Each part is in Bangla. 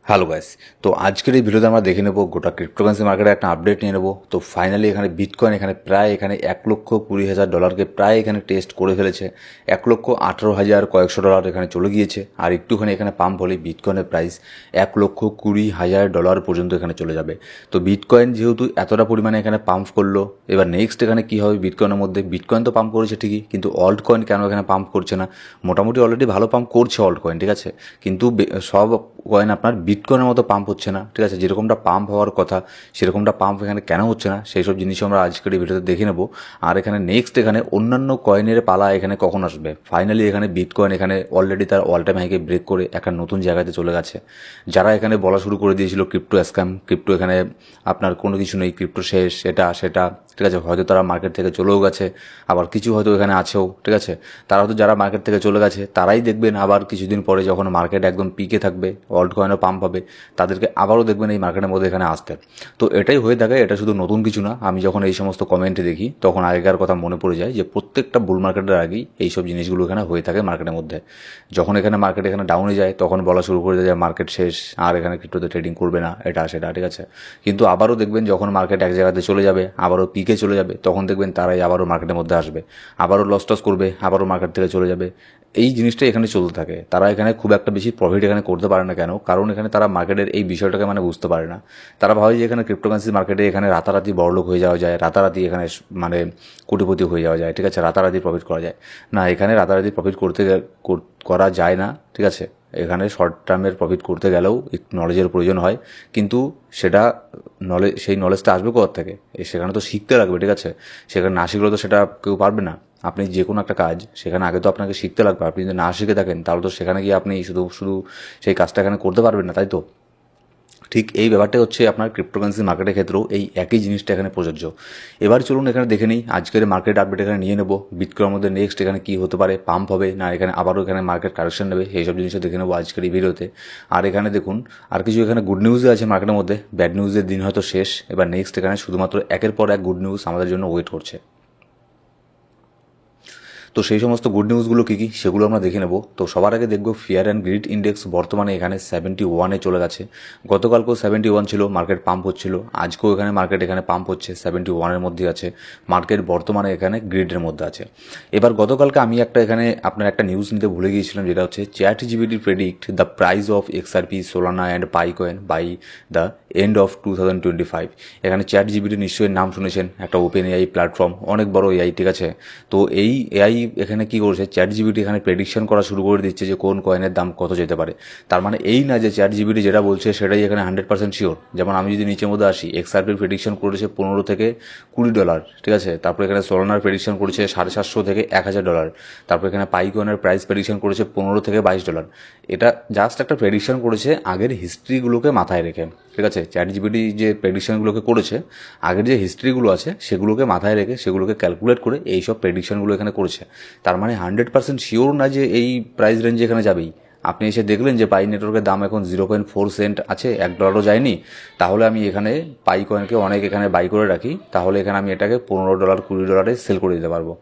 Hello guys. তো আজকের এই ভিডিওতে আমরা দেখে নেব গোটা ক্রিপ্টোকারেন্সি মার্কেটে একটা আপডেট নিয়ে নেব। তো ফাইনালি এখানে বিটকয়েন প্রায় $1,20,000 প্রায় এখানে টেস্ট করে ফেলেছে। $1,18,100 এখানে চলে গিয়েছে, আর একটুখানি এখানে পাম্প হলে বিটকয়েনের প্রাইস $1,20,000 পর্যন্ত এখানে চলে যাবে। তো বিটকয়েন যেহেতু এতটা পরিমাণে এখানে পাম্প করলো, এবার নেক্সট এখানে কী হবে বিটকয়েনের মধ্যে। বিটকয়েন তো পাম্প করেছে ঠিকই, কিন্তু অল্ট কয়েন কেন এখানে পাম্প করছে না? মোটামুটি অলরেডি ভালো পাম্প করছে অল্ট কয়েন, ঠিক আছে, কিন্তু সব কয়েন আপনার বিটকয়েনের মতো পাম্প হচ্ছে না, ঠিক আছে। যেরকমটা পাম্প হওয়ার কথা সেরকমটা পাম্প এখানে কেন হচ্ছে না, সেই সব জিনিসও আমরা আজকের এই ভিডিওতে দেখে নেব। আর এখানে নেক্সট এখানে অন্যান্য কয়েনের পালা এখানে কখন আসবে। ফাইনালি এখানে বিটকয়েন এখানে অলরেডি তার অল টাইম হাইকে ব্রেক করে একটা নতুন জায়গাতে চলে গেছে। যারা এখানে বলা শুরু করে দিয়েছিল ক্রিপ্টো স্ক্যাম, ক্রিপ্টো এখানে আপনার কোনো কিছু নেই, ক্রিপ্টো শেষ, এটা সেটা, ঠিক আছে, হয়তো তারা মার্কেট থেকে চলেও গেছে, আবার কিছু হয়তো এখানে আছেও, ঠিক আছে। তারা হয়তো যারা মার্কেট থেকে চলে গেছে তারাই দেখবেন আবার কিছুদিন পরে যখন মার্কেট একদম পিকে থাকবে, অল্ট কয়েনও পাম্প হবে, তাদেরকে আবারও দেখবেন এই মার্কেটের মধ্যে এখানে আসতে। তো এটাই হয়ে থাকে, এটা শুধু নতুন কিছু না। আমি যখন এই সমস্ত কমেন্টে দেখি তখন আগেকার কথা মনে পড়ে যায় যে প্রত্যেকটা বুল মার্কেটের আগেই এইসব জিনিসগুলো এখানে হয়ে থাকে মার্কেটের মধ্যে। যখন এখানে মার্কেট এখানে ডাউনে যায় তখন বলা শুরু করে দেয় যে মার্কেট শেষ, আর এখানে ক্রিপ্টোতে ট্রেডিং করবে না, এটা সেটা, ঠিক আছে। কিন্তু আবারও দেখবেন যখন মার্কেট এক জায়গাতে চলে যাবে, আবারও পিকে চলে যাবে, তখন দেখবেন তারাই আবারও মার্কেটের মধ্যে আসবে, আবারও লস টস করবে, আবারও মার্কেট থেকে চলে যাবে। এই জিনিসটাই এখানে চলতে থাকে। তারা এখানে খুব একটা বেশি প্রফিট এখানে করতে পারে না। কেন? কারণ এখানে তারা মার্কেটের এই বিষয়টাকে বুঝতে পারে না। তারা ভাবে যে এখানে ক্রিপ্টোকারেন্সি মার্কেটে এখানে রাতারাতি বড়লোক হয়ে যাওয়া যায়, রাতারাতি এখানে কোটিপতি হয়ে যাওয়া যায়, ঠিক আছে, রাতারাতি প্রফিট করা যায় না। এখানে রাতারাতি প্রফিট করা যায় না, ঠিক আছে। এখানে শর্ট টার্মের প্রফিট করতে গেলেও একটু নলেজের প্রয়োজন হয়, কিন্তু সেটা সেই নলেজটা আসবে কোথা থেকে? সেখানে তো শিখতে লাগবে, ঠিক আছে। সেখানে না শিখলে তো সেটা কেউ পারবে না। আপনি যে কোনো একটা কাজ সেখানে আগে তো আপনাকে শিখতে লাগবে। আপনি যদি না শিখে থাকেন তাহলে তো সেখানে গিয়ে আপনি শুধু শুধু সেই কাজটা এখানে করতে পারবেন না, তাই তো? ঠিক এই ব্যাপারটাই হচ্ছে আপনার ক্রিপ্টোকারেন্সি মার্কেটের ক্ষেত্রেও এই একই জিনিসটা এখানে প্রযোজ্য। এবার চলুন এখানে দেখে নিই আজকের মার্কেট আপডেট এখানে নিয়ে নেব। বিটকয়েনের মধ্যে নেক্সট এখানে কী হতে পারে, পাম্প হবে না এখানে আবারও এখানে মার্কেট কারেকশন নেবে, সেই সব জিনিসও দেখে নেবো আজকের এই ভিডিওতে। আর এখানে দেখুন আর কিছু এখানে গুড নিউজও আছে মার্কেটের মধ্যে। ব্যাড নিউজের দিন হয়তো শেষ, এবার নেক্সট এখানে শুধুমাত্র একের পর এক গুড নিউজ আমাদের জন্য ওয়েট করছে। তো সেই সমস্ত গুড নিউজগুলো কী কী সেগুলো আমরা দেখে নেব। তো সবার আগে দেখব ফিয়ার অ্যান্ড গ্রিড ইন্ডেক্স বর্তমানে এখানে 71-এ চলে গেছে। গতকালকেও 71 ছিল, মার্কেট পাম্প হচ্ছিল। আজকেও এখানে মার্কেট পাম্প হচ্ছে, 71-এর মধ্যে আছে মার্কেট। বর্তমানে এখানে গ্রিডের মধ্যে আছে। এবার গতকালকে আমি আপনার একটা নিউজ নিতে ভুলে গিয়েছিলাম, যেটা হচ্ছে chat GPT predict the price of XRP, Solana and Pi coin by the end of 2025। এখানে চ্যাট জিপিটি নিশ্চয়ই নাম শুনেছেন, একটা ওপেন এআই প্ল্যাটফর্ম, অনেক বড় এআই, ঠিক আছে। তো এই এআই এখানে কি করছে, চ্যাট জিপিটি এখানে প্রেডিকশন করা শুরু করে দিচ্ছে যে কোন কয়েনের দাম কত যেতে পারে। তার মানে এই না যে চ্যাট জিপিটি যেটা বলছে সেটাই এখানে 100% শিওর। যেমন আমি যদি নিচের মধ্যে আসি, XRPর প্রেডিকশন করেছে $15 থেকে $20, ঠিক আছে। তারপর এখানে সোলানার প্রেডিকশন করেছে $750 থেকে $1,000। তারপর এখানে পাইকয়েনের প্রাইস প্রেডিকশন করেছে $15 থেকে $22। এটা জাস্ট একটা প্রেডিকশন করেছে আগের হিস্ট্রিগুলোকে মাথায় রেখে, ঠিক আছে। চ্যাট জিপিটি যে প্রেডিকশনগুলোকে করেছে আগের যে হিস্ট্রিগুলো আছে সেগুলোকে মাথায় রেখে, সেগুলোকে ক্যালকুলেট করে এই সব প্রেডিকশনগুলো এখানে করেছে। তার মানে 100% শিওর না যে এই প্রাইস রেঞ্জে এখানে যাবেই। আপনি এসে দেখলেন যে পাই নেটওয়ার্কের দাম এখন 0.4 সেন্ট আছে, $1 যায়নি, তাহলে আমি এখানে পাই কয়েনকে অনেক এখানে বাই করে রাখি, তাহলে এখানে আমি এটাকে $15 $20 সেল করে দিতে পারবো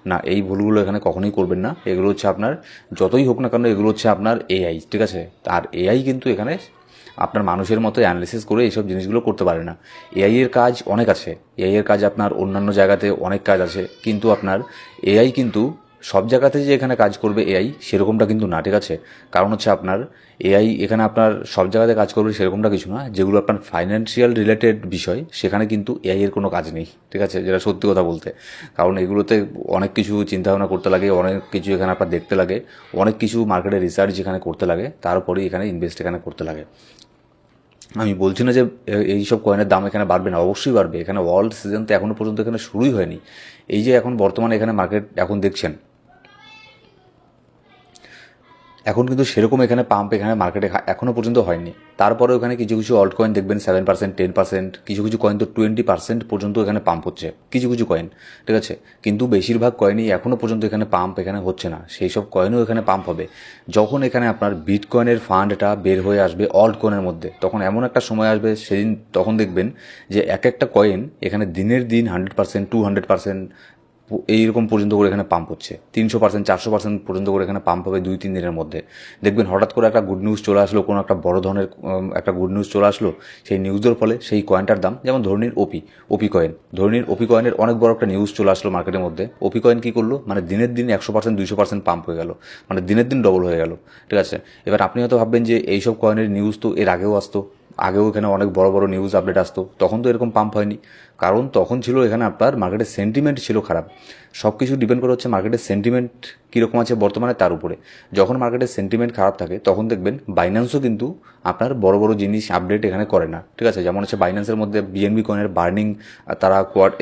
না। এই ভুলগুলো এখানে কখনোই করবেন না। এগুলো হচ্ছে আপনার যতই হোক না কেন এগুলো হচ্ছে আপনার এআই, ঠিক আছে। আর এআই কিন্তু এখানে আপনার মানুষের মতো অ্যানালিসিস করে এইসব জিনিসগুলো করতে পারে না। এআই এর কাজ অনেক আছে, এআই এর কাজ আপনার অন্যান্য জায়গাতে অনেক কাজ আছে, কিন্তু আপনার এআই কিন্তু সব জায়গাতে যে এখানে কাজ করবে এআই সেরকমটা কিন্তু না, ঠিক আছে। কারণ হচ্ছে আপনার এআই এখানে আপনার সব জায়গাতে কাজ করবে সেরকমটা কিছু না। যেগুলো আপনার ফাইন্যান্সিয়াল রিলেটেড বিষয় সেখানে কিন্তু এআই এর কোনো কাজ নেই, ঠিক আছে, যেটা সত্যি কথা বলতে। কারণ এগুলোতে অনেক কিছু চিন্তাভাবনা করতে লাগে, অনেক কিছু এখানে আপনার দেখতে লাগে, অনেক কিছু মার্কেটে রিসার্চ এখানে করতে লাগে, তারপরেই এখানে ইনভেস্ট এখানে করতে লাগে। আমি বলছি না যে এইসব কয়েনের দাম এখানে বাড়বে না, অবশ্যই বাড়বে। এখানে ওয়ার্ল্ড সিজন তো এখনও পর্যন্ত এখানে শুরুই হয়নি। এই যে এখন বর্তমানে এখানে মার্কেট এখন দেখছেন, এখন কিন্তু সেরকম এখানে পাম্প এখানে মার্কেটে এখনও পর্যন্ত হয়নি। তারপরে ওখানে কিছু কিছু অল্ট কয়েন দেখবেন 7%, 10%, কিছু কিছু কয়েন তো 20% পর্যন্ত এখানে পাম্প হচ্ছে, কিছু কিছু কয়েন, ঠিক আছে। কিন্তু বেশিরভাগ কয়েনই এখনও পর্যন্ত এখানে পাম্প এখানে হচ্ছে না। সেই সব কয়েনও এখানে পাম্প হবে যখন এখানে আপনার বিটকয়েনের ফান্ডটা বের হয়ে আসবে অল্ট কয়েনের মধ্যে। তখন এমন একটা সময় আসবে তখন দেখবেন যে এক একটা কয়েন এখানে দিনের দিন 100%, 200%, এইরকম পর্যন্ত করে এখানে পাম্প হচ্ছে, 300%, 400% পর্যন্ত করে এখানে পাম্প হবে 2-3 দিনের মধ্যে। দেখবেন হঠাৎ করে একটা গুড নিউজ চলে আসলো, কোনো একটা বড় ধরনের একটা গুড নিউজ চলে আসলো, সেই নিউজের ফলে সেই কয়েনটার দাম, যেমন ধরনির ওপি কয়েন, ধরনির ওপি কয়েনের অনেক বড় একটা নিউজ চলে আসলো মার্কেটের মধ্যে। ওপি কয়েন কী করলো, মানে দিনের দিন 100%, 200% পাম্প হয়ে গেল, মানে দিনের দিন ডবল হয়ে গেল, ঠিক আছে। এবার আপনি হয়তো ভাববেন যে এইসব কয়েনের নিউজ তো এর আগেও আসতো, আগেও এখানে অনেক বড় বড় নিউজ আপডেট আসতো, তখন তো এরকম পাম্প হয়নি। কারণ তখন ছিল এখানে আপনার মার্কেটের সেন্টিমেন্ট ছিল খারাপ। সব কিছু ডিপেন্ড করে হচ্ছে মার্কেটের সেন্টিমেন্ট কীরকম আছে বর্তমানে তার উপরে। যখন মার্কেটের সেন্টিমেন্ট খারাপ থাকে তখন দেখবেন বাইন্যান্সও কিন্তু আপনার বড় বড় জিনিস আপডেট এখানে করে না, ঠিক আছে। যেমন হচ্ছে বাইন্যান্সের মধ্যে বিএনবি কয়েনের বার্নিং, তারা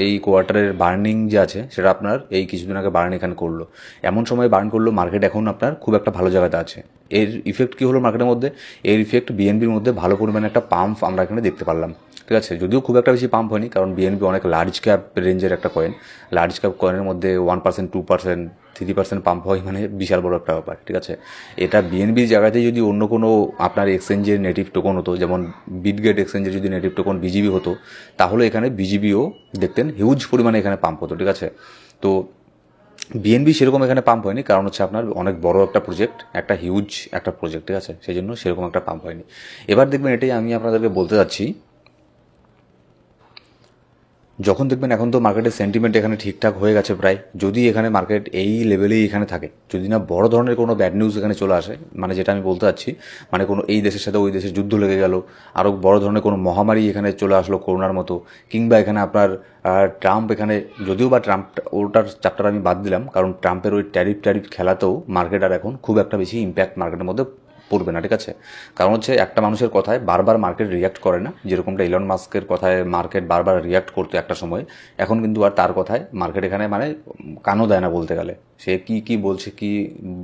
এই কোয়ার্টারের বার্নিং যে আছে সেটা আপনার এই কিছুদিন আগে বার্ন এখানে করলো, এমন সময় বার্ন করলো মার্কেট এখন আপনার খুব একটা ভালো জায়গাতে আছে। এর ইফেক্ট কী হলো মার্কেটের মধ্যে, এর ইফেক্ট বিএনবির মধ্যে ভালো পরিমাণে একটা পাম্প আমরা এখানে দেখতে পারলাম, ঠিক আছে। যদিও খুব একটা বেশি পাম্প হয়নি, কারণ বিএনবি অনেক লার্জ ক্যাপ রেঞ্জের একটা কয়েন। লার্জ ক্যাপ কয়েনের মধ্যে 1%, 2%, 3% পাম্প হয়, মানে বিশাল বড় একটা ব্যাপার, ঠিক আছে। এটা বিএনবির জায়গাতে যদি অন্য কোনো আপনার এক্সচেঞ্জের নেটিভ টোকন হতো, যেমন বিটগেট এক্সচেঞ্জের যদি নেটিভ টোকন বিজিবি হতো, তাহলে এখানে বিজিবিও দেখতেন হিউজ পরিমাণে এখানে পাম্প হতো, ঠিক আছে। তো বিএনবি সেরকম এখানে পাম্প হয়নি, কারণ হচ্ছে আপনার অনেক বড় একটা প্রজেক্ট, একটা হিউজ একটা প্রজেক্ট, ঠিক আছে, সেই জন্য সেরকম একটা পাম্প হয়নি। এবার দেখবেন এটাই আমি আপনাদেরকে বলতে চাচ্ছি, যখন দেখবেন এখন তো মার্কেটের সেন্টিমেন্ট এখানে ঠিকঠাক হয়ে গেছে প্রায়, যদি এখানে মার্কেট এই লেভেলেই এখানে থাকে, যদি না বড় ধরনের কোনো ব্যাড নিউজ এখানে চলে আসে, মানে যেটা আমি বলতে চাচ্ছি, মানে কোনো এই দেশের সাথে ওই দেশের যুদ্ধ লেগে গেল, আরও বড় ধরনের কোনো মহামারী এখানে চলে আসলো করোনার মতো, কিংবা এখানে আপনার ট্রাম্প এখানে, যদিও বা ট্রাম্প ওটার চ্যাপ্টার আমি বাদ দিলাম, কারণ ট্রাম্পের ওই ট্যারিফ খেলাতেও মার্কেট আর এখন খুব একটা বেশি ইম্প্যাক্ট মার্কেটের মধ্যে পড়বে না, ঠিক আছে। কারণ হচ্ছে একটা মানুষের কথায় বারবার মার্কেট রিয়াক্ট করে না, যেরকমটা ইলন মাস্কের কথায় মার্কেট বারবার রিয়াক্ট করতো একটা সময়, এখন কিন্তু আর তার কথায় মার্কেট এখানে মানে কানও দেয় না বলতে গেলে। সে কি বলছে, কি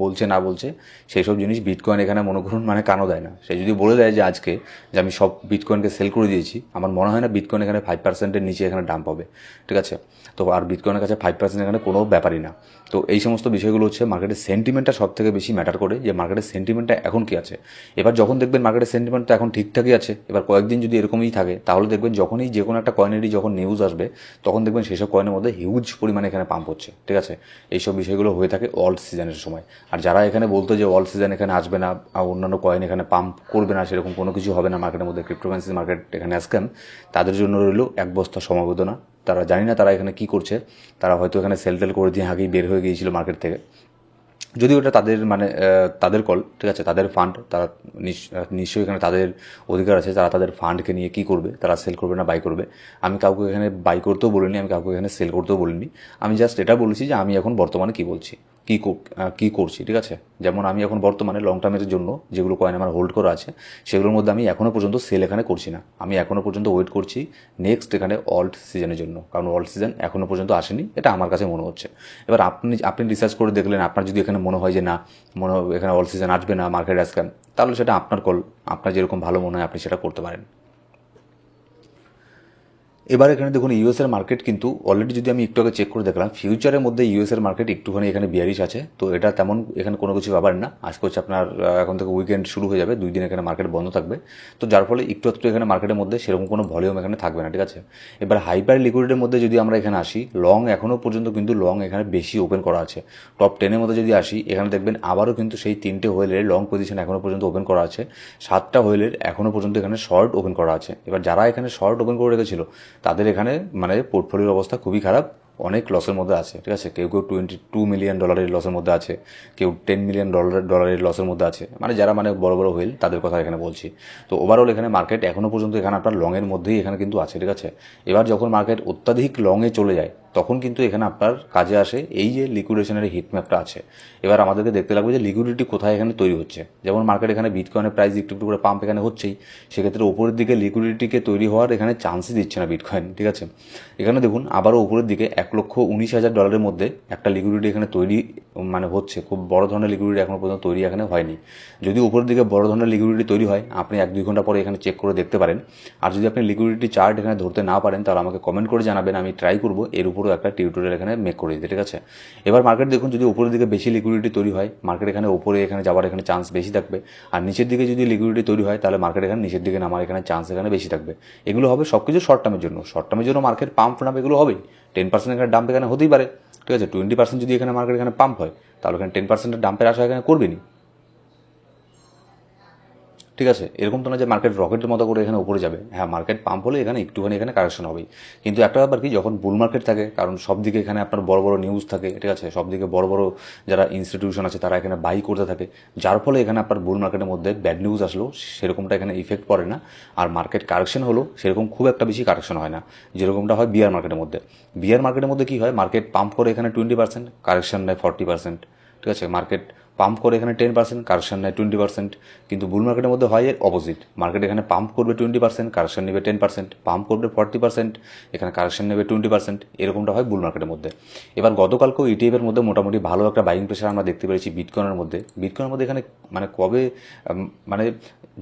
বলছে না বলছে, সেই সব জিনিস বিটকয়েন এখানে মনে করুন মানে কানও দেয় না। সে যদি বলে দেয় যে আজকে যে আমি সব বিটকয়েনকে সেল করে দিয়েছি, আমার মনে হয় না বিটকয়েন এখানে 5%-এর নিচে এখানে ডাম্প হবে, ঠিক আছে। তো আর বিটকয়েনের কাছে 5% এখানে কোনো ব্যাপারই না। তো এই সমস্ত বিষয়গুলো হচ্ছে মার্কেটের সেন্টিমেন্টটা সব থেকে বেশি ম্যাটার করে, যে মার্কেটের সেন্টিমেন্টটা এখন কি আছে। এবার যখন দেখবেন মার্কেটের সেন্টিমেন্ট তো এখন ঠিকঠাকই আছে, এবার কয়েকদিন যদি এরকমই থাকে, তাহলে দেখবেন যখনই যে কোনো একটা কয়েনেরই যখন নিউজ আসবে, তখন দেখবেন সেসব কয়েনের মধ্যে হিউজ পরিমাণে এখানে পাম্প হচ্ছে, ঠিক আছে। এইসব বিষয়গুলো হয়ে থাকে অল্ট সিজনের সময়। আর যারা এখানে বলতো যে অল্ট সিজন এখানে আসবে না, আর অন্যান্য কয়েন এখানে পাম্প করবে না, সেরকম কোনো কিছু হবে না মার্কেটের মধ্যে, ক্রিপ্টোকারেন্সি মার্কেট এখানে স্ক্যাম, তাদের জন্য রইল এক বস্তা সমবেদনা। তারা জানি না তারা এখানে কি করছে, তারা হয়তো এখানে সেল টেল করে দিয়ে আগেই বের হয়ে গিয়েছিল মার্কেট থেকে, যদি ওটা তাদের মানে তাদের কল, ঠিক আছে, তাদের ফান্ড, তারা নিশ্চয়ই এখানে তাদের অধিকার আছে, তারা তাদের ফান্ডকে নিয়ে কী করবে, তারা সেল করবে না বাই করবে। আমি কাউকে এখানে বাই করতেও বলিনি, আমি কাউকে এখানে সেল করতেও বলিনি, আমি জাস্ট এটা বলেছি যে আমি এখন বর্তমানে কী বলছি, কী করছি, ঠিক আছে। যেমন আমি এখন বর্তমানে লং টার্মের জন্য যেগুলো কয়েন আমার হোল্ড করা আছে, সেগুলোর মধ্যে আমি এখনও পর্যন্ত সেল এখানে করছি না, আমি এখনও পর্যন্ত ওয়েট করছি নেক্সট এখানে অল্ট সিজনের জন্য, কারণ অল্ট সিজন এখনও পর্যন্ত আসেনি, এটা আমার কাছে মনে হচ্ছে। এবার আপনি রিসার্চ করে দেখলেন, আপনার যদি এখানে মনে হয় যে না, এখানে অল সিজন আসবে না, মার্কেট স্ক্যাম, তাহলে সেটা আপনার কল, আপনার যেরকম ভালো মনে হয় আপনি সেটা করতে পারেন। এবার এখানে দেখুন ইউএসের মার্কেট কিন্তু অলরেডি, যদি আমি একটু আগে চেক করে দেখলাম, ফিউচারের মধ্যে ইউএসের মার্কেট একটুখানি এখানে বিয়ারিশ আছে। তো এটা তেমন এখানে কোনো কিছু ব্যাপার না, আজকে হচ্ছে আপনার এখন থেকে উইকেন্ড শুরু হয়ে যাবে, 2 দিন এখানে মার্কেট বন্ধ থাকবে, তো যার ফলে একটু এখানে মার্কেটের মধ্যে সেরকম কোনো ভলিউম এখানে থাকবে না, ঠিক আছে। এবার হাইপার লিকুইডিটির মধ্যে যদি আমরা এখানে আসি, লং এখনও পর্যন্ত কিন্তু লং এখানে বেশি ওপেন করা আছে। টপ 10-এর মধ্যে যদি আসি, এখানে দেখবেন আবারও কিন্তু সেই 3টে হোয়েলের লং পজিশন এখনও পর্যন্ত ওপেন করা আছে, 7টা হোয়েলের এখনও পর্যন্ত এখানে শর্ট ওপেন করা আছে। এবার যারা এখানে শর্ট ওপেন করে রেখেছিল, তাদের এখানে মানে পোর্টফোলিওর অবস্থা খুবই খারাপ, অনেক লসের মধ্যে আছে, ঠিক আছে। কেউ $22 মিলিয়ন লসের মধ্যে আছে, কেউ $10 মিলিয়ন লসের মধ্যে আছে, মানে যারা মানে বড় বড় হুইল তাদের কথা এখানে বলছি। তো ওভারঅল এখানে মার্কেট এখনও পর্যন্ত এখানে আপনার লংয়ের মধ্যেই এখানে কিন্তু আছে, ঠিক আছে। এবার যখন মার্কেট অত্যাধিক লংয়ে চলে যায়, তখন কিন্তু এখানে আপনার কাজে আসে এই যে লিকুইডেশনের হিটম্যাপটা আছে। এবার আমাদেরকে দেখতে লাগবে যে লিকুইডিটি কোথায় এখানে তৈরি হচ্ছে। যেমন মার্কেট এখানে বিটকয়েনের প্রাইস একটু একটু করে পাম্প এখানে হচ্ছেই, সেক্ষেত্রে উপরের দিকে লিকুইডিটিকে তৈরি হওয়ার এখানে চান্সই দিচ্ছে না বিটকয়েন, ঠিক আছে। এখানে দেখুন আবারও উপরের দিকে $1,19,000 মধ্যে একটা লিকুইডিটি এখানে তৈরি মানে হচ্ছে, খুব বড় ধরনের লিকুইডিটি এখনো পর্যন্ত তৈরি এখানে হয়নি। যদি উপরের দিকে বড় ধরনের লিকুইডিটি তৈরি হয়, আপনি 1-2 ঘন্টা পরে এখানে চেক করে দেখতে পারেন। আর যদি আপনি লিকুইডিটি চার্ট এখানে ধরতে না পারেন, তাহলে আমাকে কমেন্ট করে জানাবেন, আমি ট্রাই করবো এর উপরেও একটা টিউটোরিয়াল এখানে মেক করে দিতে, ঠিক আছে। এবার মার্কেট দেখুন, যদি উপরের দিকে বেশি লিকুইডিটি তৈরি হয়, মার্কেট এখানে উপরে এখানে যাওয়ার এখানে চান্স বেশি থাকবে। আর নিচের দিকে যদি লিকুইডিটি তৈরি হয়, তাহলে মার্কেট এখানে নিচের দিকে নামার এখানে চান্স এখানে বেশি থাকবে। এগুলো হবে সব কিছু শর্ট টার্মের জন্য, শর্ট টার্মের জন্য মার্কেট পাম্প নাম এগুলো হবেই, 10% এখানে ডাম্প এখানে হতেই পারে, ঠিক আছে, 20% যদি এখানে মার্কেট এখানে পাম্প হয় তাহলে এখানে 10%-এর ডাম্পের আশা এখানে করবেনি। ঠিক আছে, এরকম তো না যে মার্কেট রকেটের মতো করে এখানে উপরে যাবে। হ্যাঁ, মার্কেট পাম্প হলে এখানে একটুখানি এখানে কারেকশন হবেই, কিন্তু একটা ব্যাপার কি, যখন বুল মার্কেট থাকে, কারণ সব দিকে এখানে আপনার বড় বড় নিউজ থাকে, ঠিক আছে, সব দিকে বড় বড় যারা ইনস্টিটিউশন আছে তারা এখানে বাই করতে থাকে, যার ফলে এখানে আপনার বুল মার্কেটের মধ্যে ব্যাড নিউজ আসলো সেরকমটা এখানে ইফেক্ট পড়ে না, আর মার্কেট কারেকশন হলো সেরকম খুব একটা বেশি কারেকশন হয় না, যেরকমটা হয় বিয়ার মার্কেটের মধ্যে। বিয়ার মার্কেটের মধ্যে কি হয়, মার্কেট পাম্প করে এখানে 20%, কারেকশন নেয় 40%, ঠিক আছে, মার্কেট পাম্প করে এখানে 10%, কারেকশন নেয় 20%, কিন্তু বুল মার্কেটের মধ্যে হয় এর অপোজিট, মার্কেট এখানে পাম্প করবে 20%, কারেকশন নেবে 10%, পাম্প করবে 40%, এখানে কারেকশন নেবে 20%, এরকমটা হয় বুল মার্কেটের মধ্যে। এবার গতকালকেও ইটিএফের মধ্যে মোটামুটি ভালো একটা বাইং প্রেশার আমরা দেখতে পেরেছি বিটকয়েনের মধ্যে। বিটকয়েনের মধ্যে এখানে মানে কবে মানে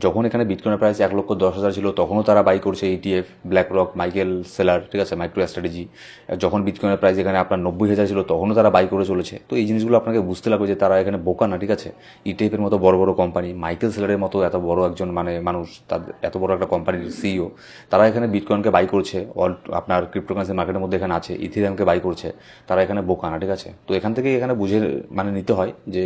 যখন এখানে বিটকয়েনের প্রাইস 1,10,000 ছিল তখনও তারা বাই করছে ETF, black rock, Michael seller, ঠিক আছে, মাইক্রো স্ট্র্যাটেজি। যখন বিটকয়েনের প্রাইস এখানে আপনার 90,000 ছিল তখনও তারা বাই করে চলেছে। তো এই জিনিসগুলো আপনাকে বুঝতে লাগবে যে তারা এখানে বোকা না, ঠিক আছে। ইটিএফের মতো বড় বড় কোম্পানি, মাইকেল সেলারের মতো এত বড় একজন মানে মানুষ, তাদের এত বড় একটা কোম্পানির সিইও, তারা এখানে বিটকয়েনকে বাই করছে, আপনার ক্রিপ্টোকারেন্সি মার্কেটের মধ্যে এখানে আছে, ইথিরিয়ামকে বাই করছে, তারা এখানে বোকা না, ঠিক আছে। তো এখান থেকে এখানে বুঝে মানে নিতে হয় যে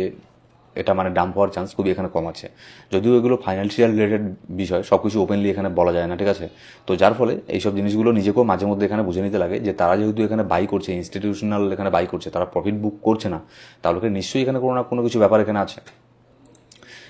এটা মানে ডাম্প হওয়ার চান্স খুবই এখানে কম আছে। যদিও এগুলো ফাইন্যান্সিয়াল রিলেটেড বিষয়, সব কিছু ওপেনলি এখানে বলা যায় না, ঠিক আছে। তো যার ফলে এইসব জিনিসগুলো নিজেকেও মাঝে মধ্যে এখানে বুঝে নিতে লাগে যে তারা যেহেতু এখানে বাই করছে, ইনস্টিটিউশনাল এখানে বাই করছে, তারা প্রফিট বুক করছে না, তাহলে নিশ্চয়ই এখানে কোনো না কোনো কিছু ব্যাপার এখানে আছে।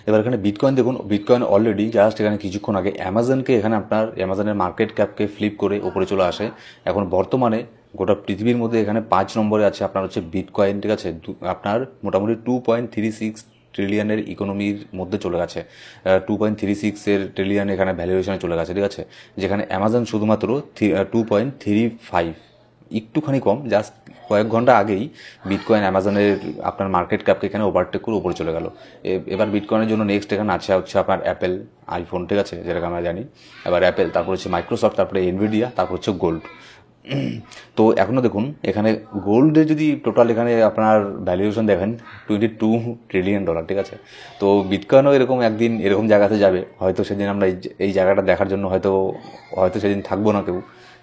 এবার এখানে বিটকয়েন দেখুন, বিটকয়েন অলরেডি জাস্ট এখানে কিছুক্ষণ আগে অ্যামাজনকে এখানে আপনার অ্যামাজনের মার্কেট ক্যাপকে ফ্লিপ করে ওপরে চলে আসে। এখন বর্তমানে গোটা পৃথিবীর মধ্যে এখানে 5 নম্বরে আছে আপনার হচ্ছে বিটকয়েন, ঠিক আছে। আপনার মোটামুটি 2.36 ট্রিলিয়নের ইকোনমির মধ্যে চলে গেছে, 2.36 ট্রিলিয়ন এখানে ভ্যালুয়েশনে চলে গেছে, ঠিক আছে। যেখানে অ্যামাজন শুধুমাত্র 2.35, একটুখানি কম, জাস্ট কয়েক ঘন্টা আগেই বিটকয়েন অ্যামাজনের আপনার মার্কেট ক্যাপকে এখানে ওভারটেক করে উপরে চলে গেল। এবার বিটকয়েনের জন্য নেক্সট এখানে আছে হচ্ছে আপনার অ্যাপেল, আইফোন, ঠিক আছে, যেটাকে আমরা জানি। এবার অ্যাপেল, তারপর হচ্ছে মাইক্রোসফট, তারপরে এনভিডিয়া, তারপর হচ্ছে গোল্ড। তো এখনও দেখুন এখানে গোল্ডের যদি টোটাল এখানে আপনার ভ্যালুয়েশন দেখেন $22 ট্রিলিয়ন, ঠিক আছে। তো বিটকয়েনও এরকম একদিন এরকম জায়গাতে যাবে, হয়তো সেদিন আমরা এই জায়গাটা দেখার জন্য হয়তো হয়তো সেদিন থাকবো না কেউ,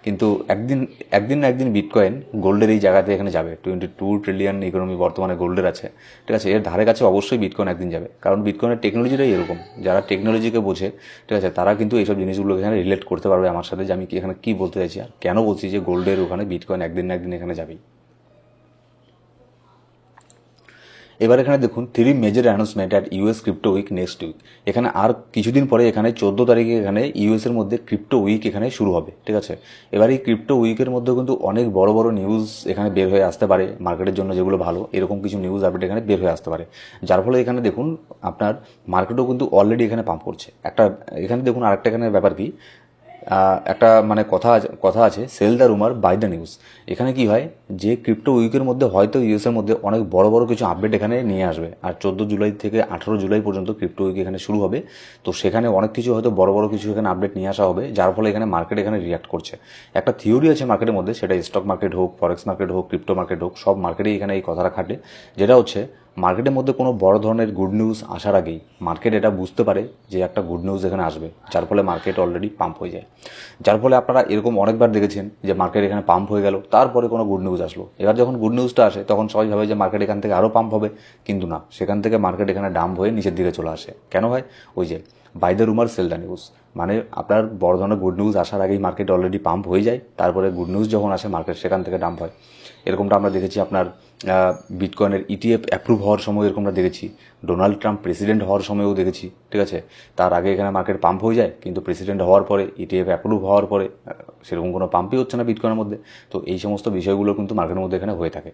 কিন্তু একদিন না একদিন বিটকয়েন গোল্ডের এই জায়গাতে এখানে যাবে। 22 ট্রিলিয়ন ইকোনমি বর্তমানে গোল্ডের আছে, ঠিক আছে। এর ধারে কাছে অবশ্যই বিটকয়েন একদিন যাবে, কারণ বিটকয়েনের টেকনোলজিটাই এরকম। যারা টেকনোলজিকে বোঝে, ঠিক আছে, তারা কিন্তু এইসব জিনিসগুলো এখানে রিলেট করতে পারবে আমার সাথে, যে আমি কি এখানে কী বলতে চাইছি আর কেন বলছি যে গোল্ডের ওখানে বিটকয়েন একদিন না একদিন এখানে যাবেই। এবার এখানে দেখুন 3 major announcement at US crypto week next week. এখানে আর কিছুদিন পরে এখানে 14 তারিখে এখানে ইউএস এর মধ্যে ক্রিপ্টো উইক এখানে শুরু হবে, ঠিক আছে। এবার এই ক্রিপ্টো উইকের মধ্যে কিন্তু অনেক বড় বড় নিউজ এখানে বের হয়ে আসতে পারে মার্কেটের জন্য, যেগুলো ভালো, এরকম কিছু নিউজ আপডেট এখানে বের হয়ে আসতে পারে, যার ফলে এখানে দেখুন আপনার মার্কেটও কিন্তু অলরেডি এখানে পাম্প করছে। এখানে দেখুন আরেকটা এখানে ব্যাপার কি, একটা মানে কথা আছে sell the rumour buy the news. এখানে কি হয় যে ক্রিপ্টো উইকের মধ্যে হয়তো ইউএসের মধ্যে অনেক বড় বড় কিছু আপডেট এখানে নিয়ে আসবে, আর 14 জুলাই থেকে 18 জুলাই পর্যন্ত ক্রিপ্টো উইক এখানে শুরু হবে। তো সেখানে অনেক কিছু হয়তো বড় বড় কিছু এখানে আপডেট নিয়ে আসা হবে, যার ফলে এখানে মার্কেট এখানে রিয়াক্ট করছে। একটা থিওরি আছে মার্কেটের মধ্যে, সেটা স্টক মার্কেট হোক, ফরেক্স মার্কেট হোক, ক্রিপ্টো মার্কেট হোক, সব মার্কেটেই এখানে এই কথাটা খাটে, যেটা হচ্ছে মার্কেটের মধ্যে কোনো বড় ধরনের গুড নিউজ আসার আগেই মার্কেট এটা বুঝতে পারে যে একটা গুড নিউজ এখানে আসবে, যার ফলে মার্কেট অলরেডি পাম্প হয়ে যায়। যার ফলে আপনারা এরকম অনেকবার দেখেছেন যে মার্কেট এখানে পাম্প হয়ে গেল, তারপরে কোনো গুড নিউজ আসলো। এবার যখন গুড নিউজটা আসে তখন সবাই ভাবে যে মার্কেট এখান থেকে আরও পাম্প হবে, কিন্তু না, সেখান থেকে মার্কেট এখানে ডাম্প হয়ে নিচের দিকে চলে আসে। কেন হয়? ওই যে buy the rumour sell the news, মানে আপনার বড় ধরনের গুড নিউজ আসার আগেই মার্কেট অলরেডি পাম্প হয়ে যায়, তারপরে গুড নিউজ যখন আসে মার্কেট সেখান থেকে ডাম্প হয়। এরকমটা আমরা দেখেছি আপনার বিটকয়েনের ইটিএফ অ্যাপ্রুভ হওয়ার সময়, এরকমটা দেখেছি ডোনাল্ড ট্রাম্প প্রেসিডেন্ট হওয়ার সময়ও দেখেছি, ঠিক আছে। তার আগে এখানে মার্কেট পাম্প হয়ে যায়, কিন্তু প্রেসিডেন্ট হওয়ার পরে ইটিএফ অ্যাপ্রুভ হওয়ার পরে সেরকম কোনো পাম্পই হচ্ছে না বিটকয়েনের মধ্যে। তো এই সমস্ত বিষয়গুলো কিন্তু মার্কেটের মধ্যে এখানে হয়ে থাকে।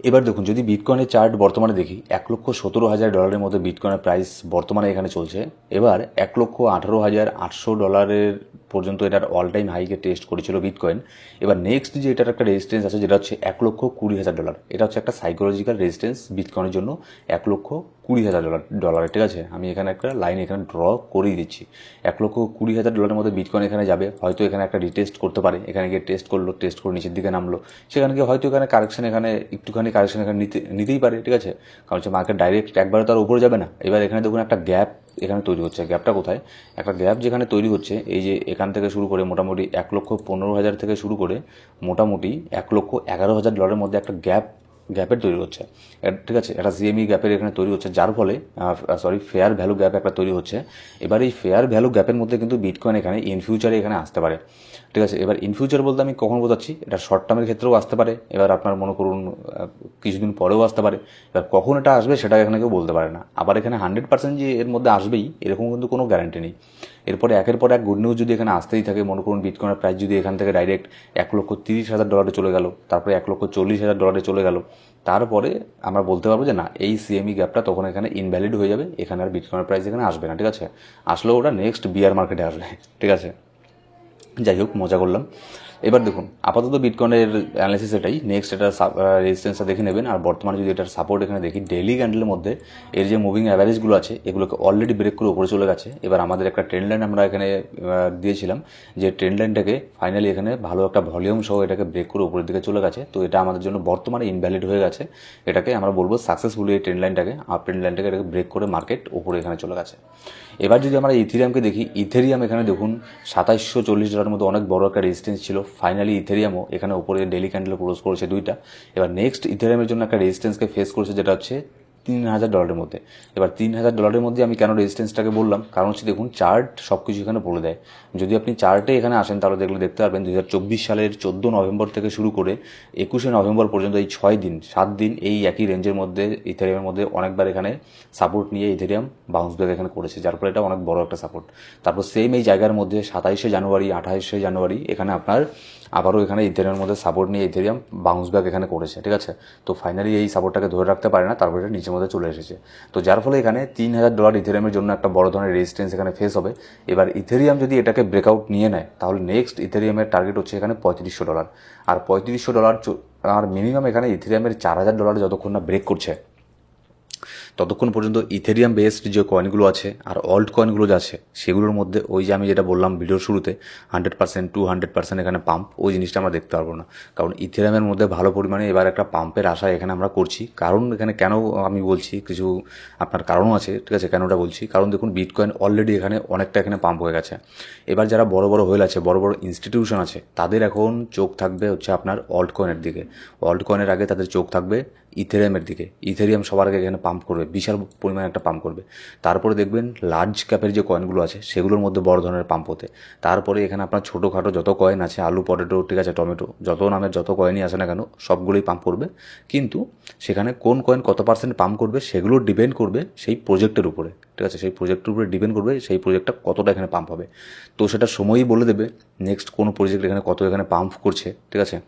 এবার দেখুন যদি বিটকয়েনের চার্ট বর্তমানে দেখি, $1,17,000 মধ্যে বিটকয়েনের প্রাইস বর্তমানে এখানে চলছে। এবার $1,18,800 পর্যন্ত এটার অল টাইম হাইকে টেস্ট করেছিল বিটকয়েন। এবার নেক্সট যে এটার একটা রেজিস্ট্যান্স আছে, যেটা হচ্ছে $1,20,000। এটা হচ্ছে একটা সাইকোলজিক্যাল রেজিস্ট্যান্স বিটকয়েনের জন্য, $1,20,000, ঠিক আছে। আমি এখানে একটা লাইন এখানে ড্র করেই দিচ্ছি। $1,20,000 মধ্যে বিটকয়েন এখানে যাবে, হয়তো এখানে একটা রিটেস্ট করতে পারে, এখানে গিয়ে টেস্ট করলো, টেস্ট করে নিচের দিকে নামলো, সেখানে গিয়ে হয়তো এখানে কারেকশন এখানে একটুখানি কারেকশন এখানে নিতেই পারে, ঠিক আছে। কারণ হচ্ছে মার্কেট ডাইরেক্ট একবারে তার উপরে যাবে না। এবার এখানে দেখুন একটা গ্যাপ এখানে তৈরি হচ্ছে। গ্যাপটা কোথায়? একটা গ্যাপ যেখানে তৈরি হচ্ছে, এই যে এখান থেকে শুরু করে মোটামুটি 1,15,000 থেকে শুরু করে মোটামুটি $1,11,000 মধ্যে একটা গ্যাপের তৈরি হচ্ছে। ঠিক আছে, একটা সিএমই গ্যাপের এখানে তৈরি হচ্ছে, যার ফলে ফেয়ার ভ্যালু গ্যাপ একটা তৈরি হচ্ছে। এবার এই ফেয়ার ভ্যালু গ্যাপের মধ্যে কিন্তু বিটকয়েন এখানে ইন ফিউচারে এখানে আসতে পারে। ঠিক আছে, এবার ইন ফিউচার বলতে আমি কখন বোঝাচ্ছি, এটা শর্ট টার্মের ক্ষেত্রেও আসতে পারে, এবার আপনার মনে করুন কিছুদিন পরেও আসতে পারে। এবার কখন এটা আসবে সেটা এখানে কেউ বলতে পারে না। আবার এখানে 100% যে এর মধ্যে আসবেই এরকম কিন্তু কোনো গ্যারান্টি নেই। এরপরে একের পর এক গুড নিউজ যদি এখানে আসতেই থাকে, মনে করুন বিটকয়েনের প্রাইস যদি এখান থেকে ডাইরেক্ট $1,30,000 চলে গেল, তারপরে $1,40,000 চলে গেল, তারপরে আমরা বলতে পারবো যে না, এই সিএমই গ্যাপটা তখন এখানে ইনভ্যালিড হয়ে যাবে, এখানে আর বিটকয়েনের প্রাইস এখানে আসবে না। ঠিক আছে, আসলেও ওটা নেক্সট বিয়ার মার্কেটে আসবে। ঠিক আছে, যাই হোক, মজা করলাম। এবার দেখুন, আপাতত বিটকয়েনের অ্যানালিসিস এটাই। নেক্সট এটা রেজিস্ট্যান্সটা দেখে নেবেন। আর বর্তমানে যদি এটার সাপোর্ট এখানে দেখি, ডেইলি ক্যান্ডেলের মধ্যে এর যে মুভিং অ্যাভারেজগুলো আছে এগুলোকে অলরেডি ব্রেক করে উপরে চলে গেছে। এবার আমাদের একটা ট্রেন্ড লাইন আমরা এখানে দিয়েছিলাম, যে ট্রেন্ড লাইনটাকে ফাইনালি এখানে ভালো একটা ভলিউম সহ এটাকে ব্রেক করে উপরের দিকে চলে গেছে। তো এটা আমাদের জন্য বর্তমানে ইনভ্যালিড হয়ে গেছে। এটাকে আমরা বলবো সাকসেসফুলি এই ট্রেন্ড লাইনটাকে, আপ ট্রেন্ড লাইনটাকে এটাকে ব্রেক করে মার্কেট উপরে এখানে চলে গেছে। এবার যদি আমরা ইথেরিয়ামকে দেখি, ইথেরিয়াম এখানে দেখুন $2,740 মতো অনেক বড় একটা রেজিস্ট্যান্স ছিল। ফাইনালি ইথেরিয়ামও এখানে উপরে ডেইলি ক্যান্ডেল ক্লোজ করেছে দুইটা। এবার নেক্সট ইথেরিয়ামের জন্য একটা রেজিস্ট্যান্সকে ফেস করেছে, যেটা হচ্ছে $3,000 মধ্যে। এবার $3,000 মধ্যে আমি কেন রেজিস্ট্যান্সটাকে বললাম, কারণ হচ্ছে দেখুন চার্ট সব কিছু এখানে বলে দেয়। যদি আপনি চার্টে এখানে আসেন তাহলে দেখতে পারবেন 2024 সালের 14 নভেম্বর থেকে শুরু করে 21শে নভেম্বর পর্যন্ত এই 7 দিন এই একই রেঞ্জের মধ্যে ইথেরিয়ামের মধ্যে অনেকবার এখানে সাপোর্ট নিয়ে ইথেরিয়াম বাউন্স ব্যাক এখানে করেছে, যার ফলে এটা অনেক বড় একটা সাপোর্ট। তারপর সেম এই জায়গার মধ্যে 27শে জানুয়ারি 28শে জানুয়ারি এখানে আপনার আবারও এখানে ইথেরিয়ামের মধ্যে সাপোর্ট নিয়ে ইথেরিয়াম বাউন্স ব্যাক এখানে করেছে। ঠিক আছে, তো ফাইনালি এই সাপোর্টটাকে ধরে রাখতে পারে না, তারপরে এটা নিচের মধ্যে চলে এসেছে। তো যার ফলে এখানে $3,000 ইথেরিয়ামের জন্য একটা বড় ধরনের রেজিস্ট্যান্স এখানে ফেস হবে। এবার ইথেরিয়াম যদি এটাকে ব্রেকআউট নিয়ে নেয় তাহলে নেক্সট ইথেরিয়ামের টার্গেট হচ্ছে এখানে $3,500। আর $3,500 আর মিনিমাম এখানে ইথেরিয়ামের $4,000 যতক্ষণ না ব্রেক করছে ততক্ষণ পর্যন্ত ইথেরিয়াম বেসড যে কয়েনগুলো আছে আর অল্ট কয়েনগুলো যে আছে সেগুলোর মধ্যে ওই যে আমি যেটা বললাম ভিডিওর শুরুতে 100% 200% এখানে পাম্প, ওই জিনিসটা আমরা দেখতে পারবো না। কারণ ইথেরিয়ামের মধ্যে ভালো পরিমাণে এবার একটা পাম্পের আশা এখানে আমরা করছি। কারণ এখানে কেন আমি বলছি, কিছু আপনার কারণও আছে। ঠিক আছে, কেন ওটা বলছি, কারণ দেখুন বিটকয়েন অলরেডি এখানে অনেকটা এখানে পাম্প হয়ে গেছে। এবার যারা বড় বড় হোয়েল আছে, বড় বড় ইনস্টিটিউশন আছে, তাদের এখন চোখ থাকবে হচ্ছে আপনার অল্ট কয়েনের দিকে। অল্ট কয়েনের আগে তাদের চোখ থাকবে ইথেরিয়ামের দিকে। ইথেরিয়াম সবার আগে এখানে পাম্প করবে, বিশাল পরিমাণে একটা পাম্প করবে। তারপরে দেখবেন লার্জ ক্যাপের যে কয়েনগুলো আছে সেগুলোর মধ্যে বড় ধরনের পাম্প হতে। তারপরে এখানে আপনার ছোটোখাটো যত কয়েন আছে, আলু, পটেটো, ঠিক আছে, টমেটো, যত নামের যত কয়েনই আসে না কেন সবগুলোই পাম্প করবে। কিন্তু সেখানে কোন কয়েন কত পার্সেন্ট পাম্প করবে সেগুলো ডিপেন্ড করবে সেই প্রজেক্টের উপরে। ঠিক আছে, সেই প্রজেক্টের উপরে ডিপেন্ড করবে সেই প্রজেক্টটা কতটা এখানে পাম্প হবে। তো সেটা সময়ই বলে দেবে নেক্সট কোন প্রজেক্ট এখানে কত এখানে পাম্প করছে। ঠিক আছে,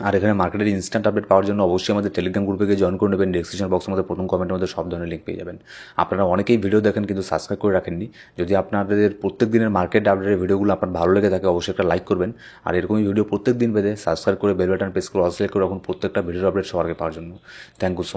আর এখানে মার্কেটের ইনস্ট্যান্ট আপডেট পাওয়ার জন্য অবশ্যই আমাদের টেলিগ্রাম গ্রুপে গিয়ে জয়েন করে নেবেন। ডেসক্রিপশন বক্সের মধ্যে প্রথম কমেন্টের মধ্যে সব ধরনের লিঙ্ক পেয়ে যাবেন। আপনারা অনেকেই ভিডিও দেখেন কিন্তু সাবস্ক্রাইব করে রাখেননি। যদি আপনাদের প্রত্যেক দিনের মার্কেট আপডেটের ভিডিওগুলো আপনার ভালো লেগে থাকে অবশ্যই একটা লাইক করবেন। আর এরকমই ভিডিও প্রত্যেক দিন পেতে সাবস্ক্রাইব করে বেল বাটন প্রেস করে অল সিলেক্ট করে রাখুন প্রত্যেকটা ভিডিওর আপডেট সবার আগে পাওয়ার জন্য। Thank you so much.